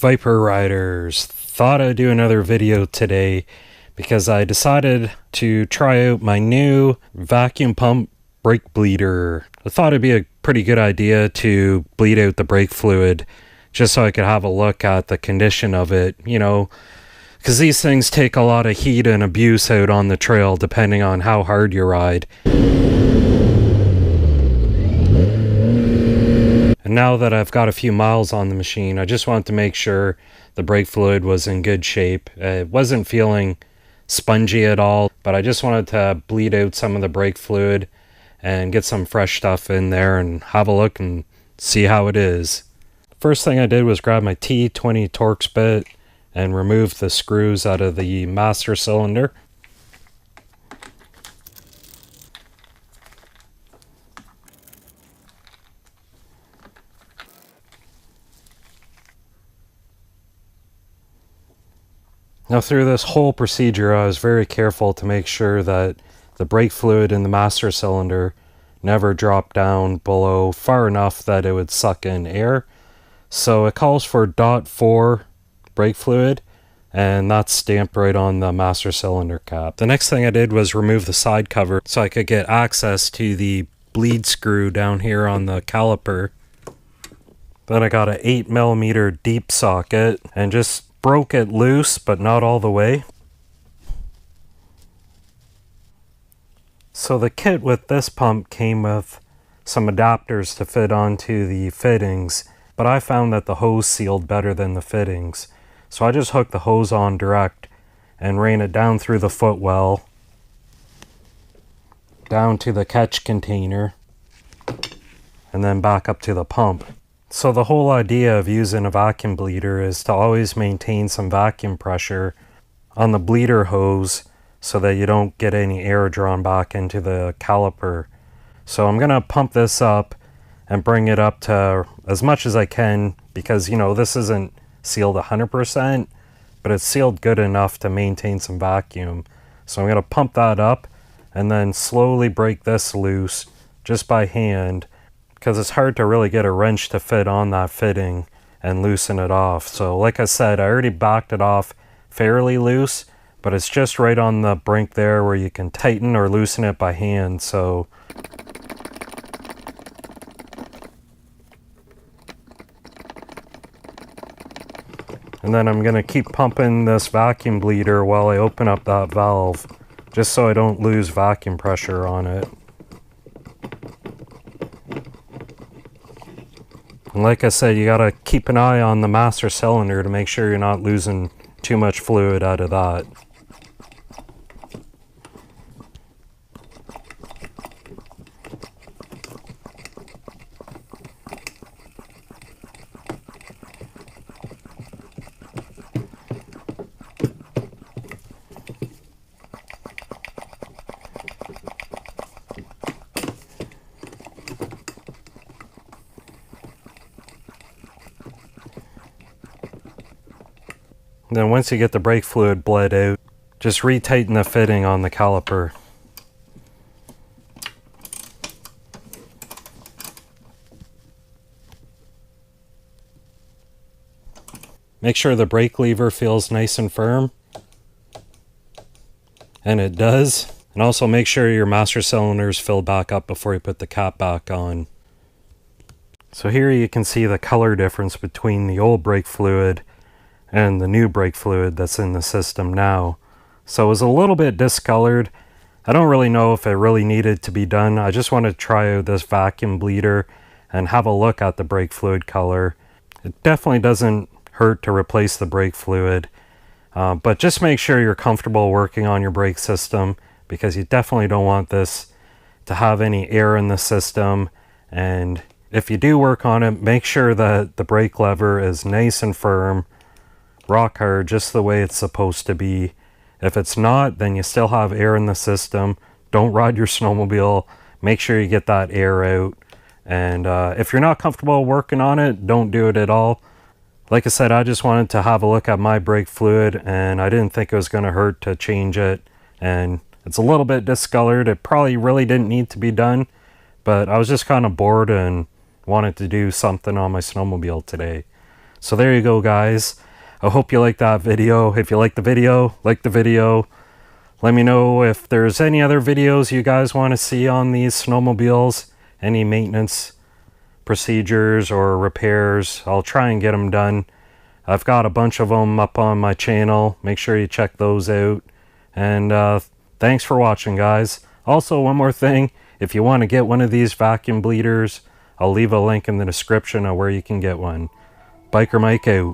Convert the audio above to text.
Viper riders, thought I'd do another video today because I decided to try out my new vacuum pump brake bleeder. I thought it'd be a pretty good idea to bleed out the brake fluid just so I could have a look at the condition of it, you know, because these things take a lot of heat and abuse out on the trail depending on how hard you ride. And now that I've got a few miles on the machine, I just wanted to make sure the brake fluid was in good shape. It wasn't feeling spongy at all, but I just wanted to bleed out some of the brake fluid and get some fresh stuff in there and have a look and see how it is. First thing I did was grab my T20 Torx bit and remove the screws out of the master cylinder. Now through this whole procedure, I was very careful to make sure that the brake fluid in the master cylinder never dropped down below far enough that it would suck in air. So it calls for .4 brake fluid, and that's stamped right on the master cylinder cap. The next thing I did was remove the side cover so I could get access to the bleed screw down here on the caliper. Then I got an 8mm deep socket and just broke it loose, but not all the way. So the kit with this pump came with some adapters to fit onto the fittings, but I found that the hose sealed better than the fittings. So I just hooked the hose on direct and ran it down through the footwell, down to the catch container, and then back up to the pump. So the whole idea of using a vacuum bleeder is to always maintain some vacuum pressure on the bleeder hose so that you don't get any air drawn back into the caliper. So I'm gonna pump this up and bring it up to as much as I can because, you know, this isn't sealed 100%, but it's sealed good enough to maintain some vacuum. So I'm gonna pump that up and then slowly break this loose just by hand, because it's hard to really get a wrench to fit on that fitting and loosen it off. So like I said, I already backed it off fairly loose, but it's just right on the brink there where you can tighten or loosen it by hand. So and then I'm gonna keep pumping this vacuum bleeder while I open up that valve, just so I don't lose vacuum pressure on it. And like I said, you gotta keep an eye on the master cylinder to make sure you're not losing too much fluid out of that. Then once you get the brake fluid bled out, just retighten the fitting on the caliper. Make sure the brake lever feels nice and firm. And it does. And also make sure your master cylinder is filled back up before you put the cap back on. So here you can see the color difference between the old brake fluid and the new brake fluid that's in the system now. So it was a little bit discolored. I don't really know if it really needed to be done. I just want to try out this vacuum bleeder and have a look at the brake fluid color. It definitely doesn't hurt to replace the brake fluid, but just make sure you're comfortable working on your brake system, because you definitely don't want this to have any air in the system. And if you do work on it, make sure that the brake lever is nice and firm, rock hard, just the way it's supposed to be. If it's not, then you still have air in the system. Don't ride your snowmobile. Make sure you get that air out. And if you're not comfortable working on it, don't do it at all. Like I said, I just wanted to have a look at my brake fluid, and I didn't think it was going to hurt to change it. And it's a little bit discolored. It probably really didn't need to be done, but I was just kind of bored and wanted to do something on my snowmobile today. So there you go, guys. I hope you liked that video. If you liked the video, like the video. Let me know if there's any other videos you guys want to see on these snowmobiles, any maintenance procedures or repairs. I'll try and get them done. I've got a bunch of them up on my channel. Make sure you check those out. And thanks for watching, guys. Also, one more thing, if you want to get one of these vacuum bleeders, I'll leave a link in the description of where you can get one. Biker Mike out.